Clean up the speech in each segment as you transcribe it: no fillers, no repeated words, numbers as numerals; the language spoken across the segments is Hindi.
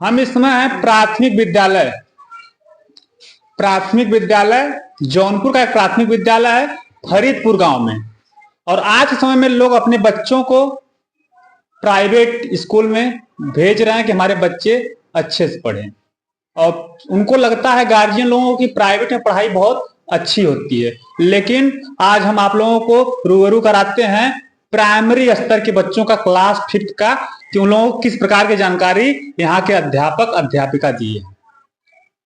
हम इस समय हैं प्राथमिक विद्यालय जौनपुर का एक प्राथमिक विद्यालय है फरीदपुर गांव में। और आज के समय में लोग अपने बच्चों को प्राइवेट स्कूल में भेज रहे हैं कि हमारे बच्चे अच्छे से पढ़ें। और उनको लगता है गार्जियन लोगों की प्राइवेट में पढ़ाई बहुत अच्छी होती है, लेकिन आज हम आप लोगों को रूबरू कराते हैं प्राइमरी स्तर के बच्चों का क्लास 5th का कि उन लोगों को किस प्रकार की जानकारी यहाँ के अध्यापक अध्यापिका दिए हैं।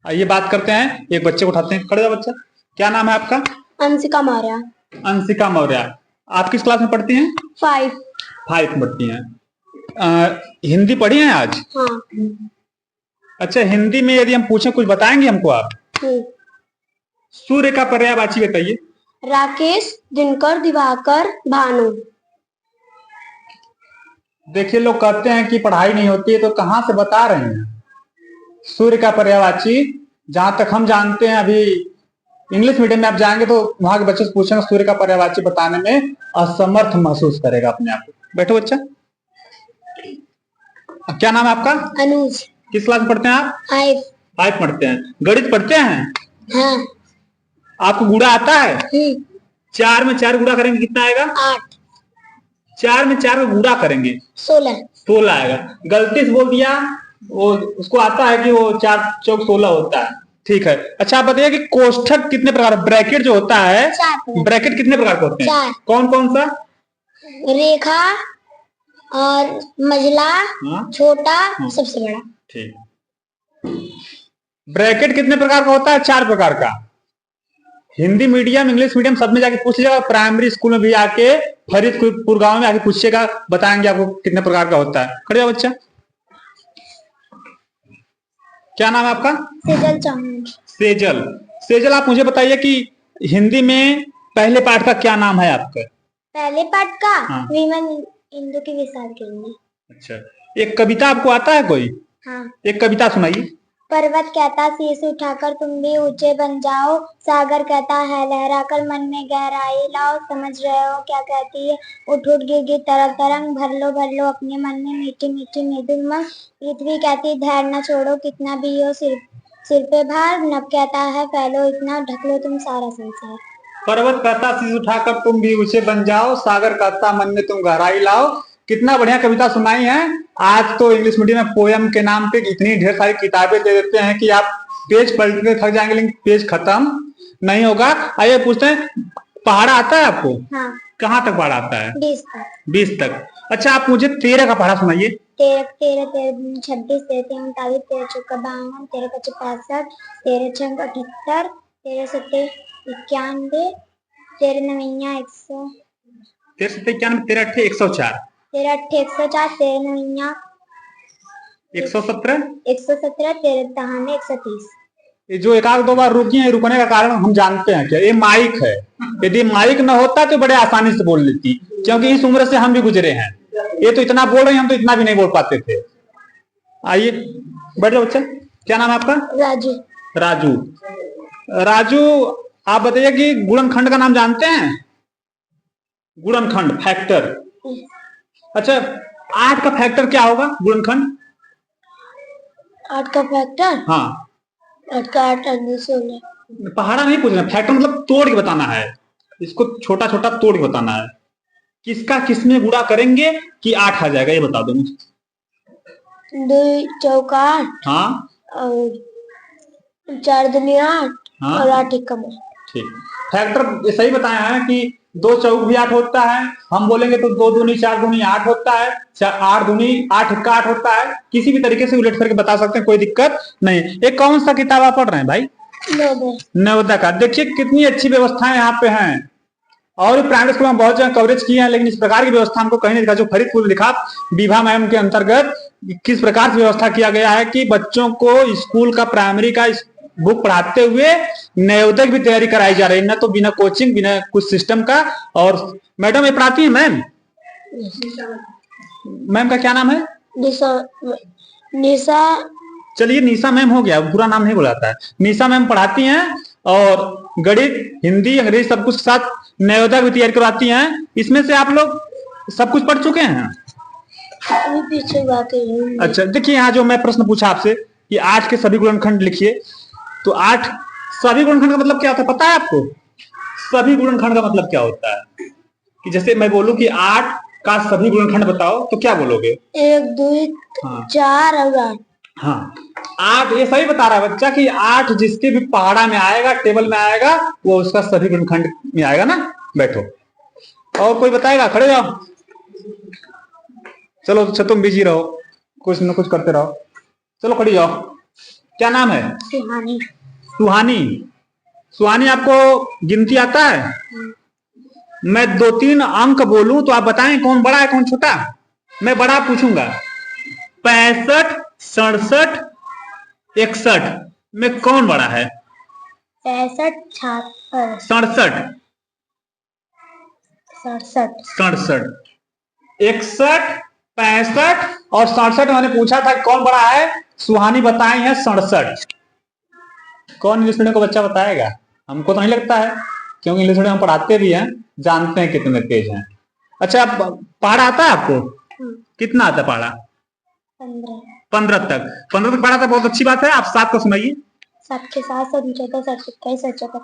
आइए बात करते हैं, एक बच्चे को उठाते हैं। खड़े जाओ बच्चा, क्या नाम है आपका? अंशिका मौर्य। अंशिका मौर्य, आप किस क्लास में पढ़ती हैं? 5 में पढ़ती हैं। हिंदी पढ़ी हैं आज? हाँ। अच्छा, हिंदी में यदि हम पूछें कुछ बताएंगे हमको आप? सूर्य का पर्यायवाची बताइए। राकेश, दिनकर, दिवाकर, भानु। देखिए, लोग कहते हैं कि पढ़ाई नहीं होती है, तो कहां से बता रहे हैं? सूर्य का पर्यायवाची जहां तक हम जानते हैं, अभी इंग्लिश मीडियम में आप जाएंगे तो वहां के बच्चे से पूछेंगे, सूर्य का पर्यायवाची बताने में असमर्थ महसूस करेगा अपने आप को। बैठो बच्चा, क्या नाम है आपका? अनुज। किस क्लास में पढ़ते हैं आप? 5 पढ़ते हैं। गणित पढ़ते हैं? हाँ। आपको गुणा आता है? 4 में 4 गुणा करेंगे कितना आएगा? 8। 4 में 4 को गुणा करेंगे 16 आएगा। गलती से बोल दिया, वो उसको आता है कि वो 4 चौक 16 होता है। ठीक है। अच्छा, आप बताइए कि कोष्ठक कितने प्रकार, ब्रैकेट जो होता है, ब्रैकेट कितने प्रकार के होते हैं? 4। कौन कौन सा? रेखा और मझला, छोटा, सबसे बड़ा। ठीक। ब्रैकेट कितने प्रकार का होता है? 4 प्रकार का। हिंदी मीडियम इंग्लिश मीडियम सब में जाके पूछ लीजिएगा, प्राइमरी स्कूल में भी आके फरीदपुर गांव में आके पूछिएगा, बताएंगे आपको कितने प्रकार का होता है। खड़े जाओ बच्चा, क्या नाम है आपका? सेजल चौहान। सेजल, आप मुझे बताइए कि हिंदी में पहले पाठ का क्या नाम है आपका? पहले पाठ का? हाँ। विमन इंदु की विशाल किरणें। अच्छा, एक कविता आपको आता है कोई? हाँ। एक कविता सुनाइए। पर्वत कहता शीश उठाकर तुम भी ऊंचे बन जाओ, सागर कहता है लहराकर मन में गहराई लाओ, समझ रहे हो क्या कहती है उठ उठ गिर गिर तरंग तरंग, भर लो अपने मन में मीठी मीठी मृदुल मन। पृथ्वी कहती धैर्य न छोड़ो कितना भी हो सिर पे भार, नभ कहता है फैलो इतना ढक लो तुम सारा संसार। पर्वत कहता शीश उठाकर तुम भी ऊंचे बन जाओ, सागर कहता मन में तुम गहराई लाओ। कितना बढ़िया कविता सुनाई है। आज तो इंग्लिश मीडियम में पोयम के नाम पे इतनी ढेर सारी किताबें दे देते हैं कि आप पेज पलटने थक जाएंगे, लेकिन पेज खत्म नहीं होगा। आइए पूछते हैं, पहाड़ा आता है आपको? हाँ। कहाँ तक पहाड़ा आता है? 20 तक। अच्छा, आप मुझे 13 का पहाड़ा सुनाइए। 13 26 33 39 13 चौका 52 13 पच्चीस 65 13 छंग 78 13 सत्ते 91 13 नवैया 100 13 सत्ते 91 13 अट्ठे 104 13 अट्ठे 104 13 नवैया 117 13 दहाने 130। ये जो एक आध दो बार रुकी है, रुकने का कारण हम जानते हैं क्या? ये माइक है। यदि माइक न होता तो बड़े आसानी से बोल लेती, क्योंकि इस उम्र से हम भी गुजरे हैं। ये तो इतना बोल रहे हैं, हम तो इतना भी नहीं बोल पाते थे। आइए बैठ जाओ बच्चा, क्या नाम है आपका? राजू, आप बताइए कि गुणनखंड का नाम जानते हैं? गुणनखंड, फैक्टर। अच्छा, 8 का फैक्टर क्या होगा? गुणनखंड 8 का फैक्टर? हाँ। 8 का 8 16। पहाड़ा नहीं पूछना, फैक्टर मतलब तोड़ के बताना है, इसको छोटा छोटा तोड़ के बताना है। किसका किसमें गुणा करेंगे कि 8 आ जाएगा, ये बता दो मुझे। 2 चौका 8। हाँ। और 4 दूनी 8। हाँ। और 8 एकम। ठीक, फैक्टर सही बताया है कि 2 चौक भी 8 होता है। हम बोलेंगे तो 2 दूनी 4 दूनी 8 होता है, 8 दूनी 8 इक्का 8 होता है। किसी भी तरीके से उलट करके बता सकते हैं, कोई दिक्कत नहीं। एक कौन सा किताब आप पढ़ रहे हैं भाई? नवोदय का। देखिए कितनी अच्छी व्यवस्थाएं यहाँ पे हैं। और प्राइमरी स्कूल में बहुत जगह कवरेज किए हैं, लेकिन इस प्रकार की व्यवस्था हमको कहीं नहीं दिखा। जो फरीदपुर लिखा विभा मैम के अंतर्गत किस प्रकार से व्यवस्था किया गया है कि बच्चों को स्कूल का प्राइमरी का बुक पढ़ाते हुए नवोदय की भी तैयारी कराई जा रही है, ना तो बिना कोचिंग बिना कुछ सिस्टम का। और मैडम ये पढ़ाती है मैम का क्या नाम है? निशा। चलिए निशा मैम हो गया, पूरा नाम नहीं बुलाता है। निशा मैम पढ़ाती हैं और गणित हिंदी अंग्रेजी सब कुछ साथ नवोदय की तैयारी करवाती हैं। इसमें से आप लोग सब कुछ पढ़ चुके हैं? अभी पीछे बाकी है। अच्छा देखिए, यहाँ जो मैं प्रश्न पूछा आपसे कि 8 के सभी गुणनखंड लिखिए, तो 8 सभी गुणनखंड का मतलब क्या होता है पता है आपको? सभी गुणनखंड का मतलब क्या होता है? कि जैसे मैं बोलूं कि 8 का सभी गुणनखंड बताओ, तो क्या बोलोगे? 1 2 4 और 8। हाँ, 8 ये सही बता रहा है बच्चा कि 8 जिसके भी पहाड़ा में आएगा, टेबल में आएगा, वो उसका सभी गुणनखंड में आएगा ना। बैठो, और कोई बताएगा? खड़े जाओ। चलो अच्छा, तुम बिजी रहो, कुछ न कुछ करते रहो। चलो खड़ी जाओ। क्या नाम है? सुहानी। सुहानी। सुहानी, आपको गिनती आता है? मैं 2-3 अंक बोलूं तो आप बताएं कौन बड़ा है कौन छोटा। मैं बड़ा पूछूंगा। 65, 67, 61 में कौन बड़ा है? 65 66 67, 67 67, 61, 65 और 67 मैंने पूछा था कौन बड़ा है, सुहानी बताई है 67। कौन इंग्लिश मीडियम को बच्चा बताएगा? हमको तो नहीं लगता है, क्योंकि इंग्लिश मीडियम हम पढ़ाते भी हैं, जानते हैं कितने तेज हैं। अच्छा, पढ़ा आता है आपको? कितना आता है पढ़ा? 15 तक। 15 तक पढ़ा था, बहुत अच्छी बात है। आप 7 को सुनाइए। 7 के 7 7 14 7 21 7 चौपट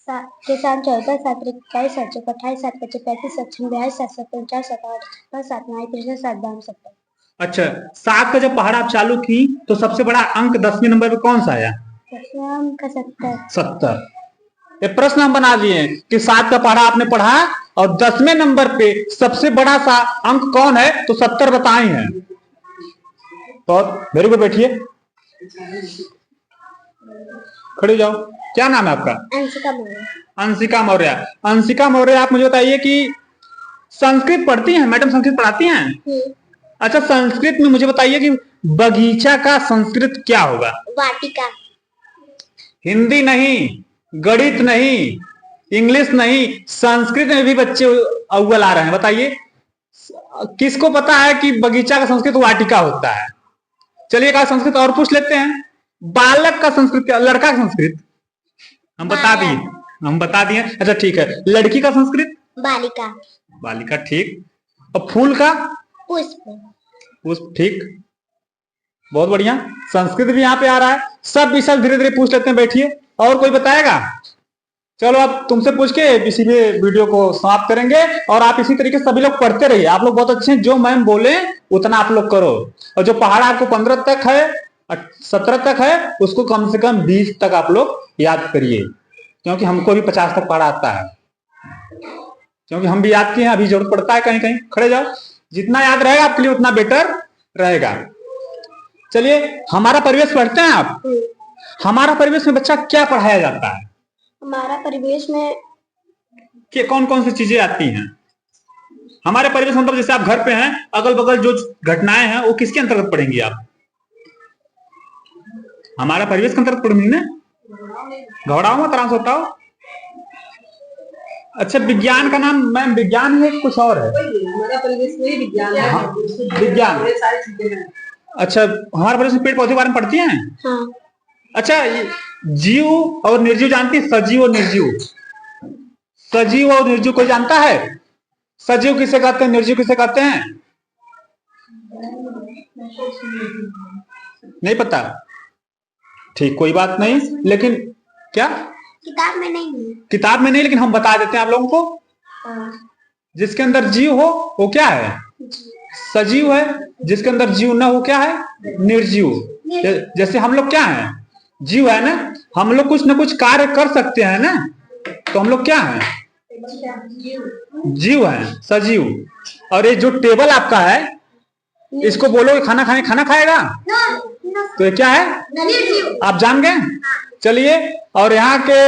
7 के 7 14 7 21 7 चौपट 28 7 25 35 7 42 7 7 49 7 8 7 9 3 7 52 70। अच्छा, 7 का जब पहाड़ा आप चालू की तो सबसे बड़ा अंक 10वें नंबर पे कौन सा आया? 70। ये प्रश्न हम बना दिए कि 7 का पहाड़ा आपने पढ़ा और 10वें नंबर पे सबसे बड़ा सा अंक कौन है, तो 70 बताए हैं। तो वेरी गुड, बैठिए, खड़े जाओ। क्या नाम है आपका? अंशिका मौर्य। अंशिका मौर्य। अंशिका मौर्य, आप मुझे बताइए कि संस्कृत पढ़ती हैं? मैडम संस्कृत पढ़ाती हैं? अच्छा, संस्कृत में मुझे बताइए कि बगीचा का संस्कृत क्या होगा? वाटिका। हिंदी नहीं, गणित नहीं, इंग्लिश नहीं, संस्कृत में भी बच्चे अव्वल आ रहे हैं। बताइए किसको पता है कि बगीचा का संस्कृत वाटिका होता है? चलिए का संस्कृत और पूछ लेते हैं। बालक का संस्कृत क्या? लड़का का संस्कृत हम बता दिए। अच्छा ठीक है, लड़की का संस्कृत? बालिका। बालिका, ठीक। और फूल का? पुष्प। पुष्प, ठीक, बहुत बढ़िया। संस्कृत भी यहाँ पे आ रहा है। सब विषय धीरे धीरे पूछ लेते हैं, बैठिए। और कोई बताएगा? चलो अब तुमसे पूछ के इसी में वीडियो को समाप्त करेंगे, और आप इसी तरीके से सभी लोग पढ़ते रहिए। आप लोग बहुत अच्छे हैं, जो मैम बोले उतना आप लोग करो। और जो पहाड़ा आपको 15 तक है, 17 तक है, उसको कम से कम 20 तक आप लोग याद करिए, क्योंकि हमको भी 50 तक पढ़ा आता है, क्योंकि हम भी याद किए हैं। अभी जरूरत पड़ता है कहीं कहीं। खड़े जाओ। जितना याद रहेगा आपके लिए उतना बेटर रहेगा। चलिए, हमारा परिवेश पढ़ते हैं आप? हमारा परिवेश में बच्चा क्या पढ़ाया जाता है? हमारा परिवेश में कि कौन कौन सी चीजें आती हैं? हमारे परिवेश मतलब जैसे आप घर पे हैं, अगल बगल जो घटनाएं हैं वो किसके अंतर्गत पढ़ेंगी आप? हमारा परिवेश के अंतर्गत पढ़ेंगी ना। घबराओ मत, आराम से बताओ। अच्छा, विज्ञान का नाम मैम विज्ञान है कुछ और है? हमारा परिवेश में विज्ञान है। हाँ, विज्ञान। सारी चीजें हैं। अच्छा, हमारे परिवेश में पेड़ पौधे के बारे में पढ़ती हैं? हाँ। अच्छा, जीव और निर्जीव जानती है? सजीव और निर्जीव, सजीव और निर्जीव कोई जानता है? सजीव किसे कहते हैं, निर्जीव किसे कहते हैं? नहीं पता? ठीक, कोई बात नहीं। लेकिन क्या किताब में नहीं है। किताब में नहीं, लेकिन हम बता देते हैं आप लोगों को। जिसके अंदर जीव हो वो क्या है? सजीव है। जिसके अंदर जीव ना हो क्या है? निर्जीव। जैसे हम लोग क्या है? जीव है ना। हम लोग कुछ ना कुछ कार्य कर सकते हैं ना, तो हम लोग क्या है? जीव है, सजीव। और ये जो टेबल आपका है, इसको बोलोगे खाना खाने, खाना खाएगा? तो ये क्या है? आप जान गए। चलिए, और यहाँ के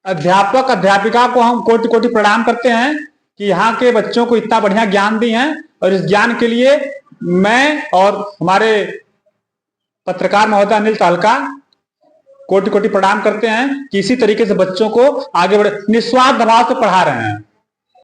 अध्यापक अध्यापिका को हम कोटि कोटि प्रणाम करते हैं कि यहाँ के बच्चों को इतना बढ़िया ज्ञान दी हैं, और इस ज्ञान के लिए मैं और हमारे पत्रकार महोदय अनिल तालका कोटि कोटि प्रणाम करते हैं कि इसी तरीके से बच्चों को आगे बढ़े, निस्वार्थ भाव से पढ़ा रहे हैं।